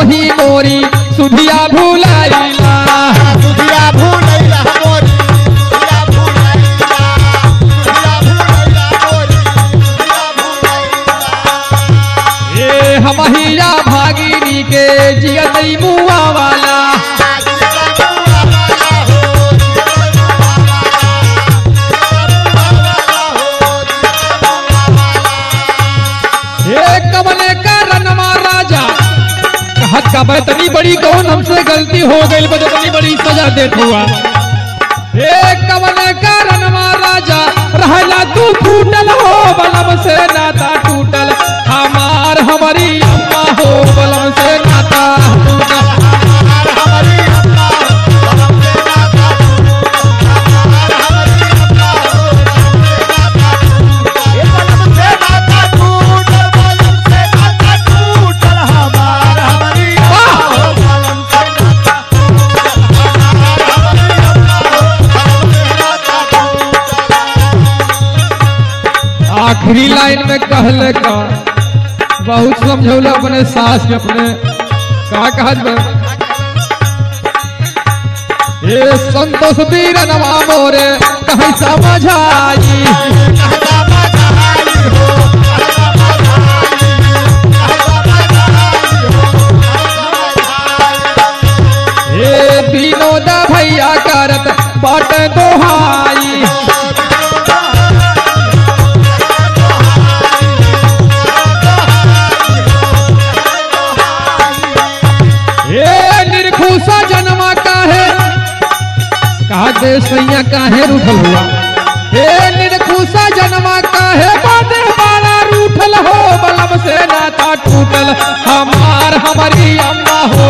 मोही मोरी सुधिया भूलाइला सुधिया भूलैला मोरी सुधिया भूलैला सुधिया भूलैला मोरी सुधिया भूलैला ए हमहिया भागिनी के जियतई मुआ वाला कमले का रनमा राजा कहत का तनी बड़ी कौन हमसे गलती हो गई बजे तनी बड़ी सजा देत हुआ ए कमले का रनमा राजा रहला तू टूटल हो बलम से नाता टूटल हमार हमारी अम्मा हो बलम से नाता टूटल हमारी अम्मा बलम से नाता हमारी अम्मा हो बलम से नाता आखिरी लाइन में कहले का बहुत समझौला अपने सास के अपने का कहत बा ये संतोष वीर नवा मोरे कहीं समझाई ये विनोद भैया करत बाट दोहाई जन्मा काहे कहा दे सैया काहे रूठल हुआ हे निर्खुशा जन्मा काहे बादे बाला रूठल हो बलम से नाता टूटल हमार हमारी अम्मा हो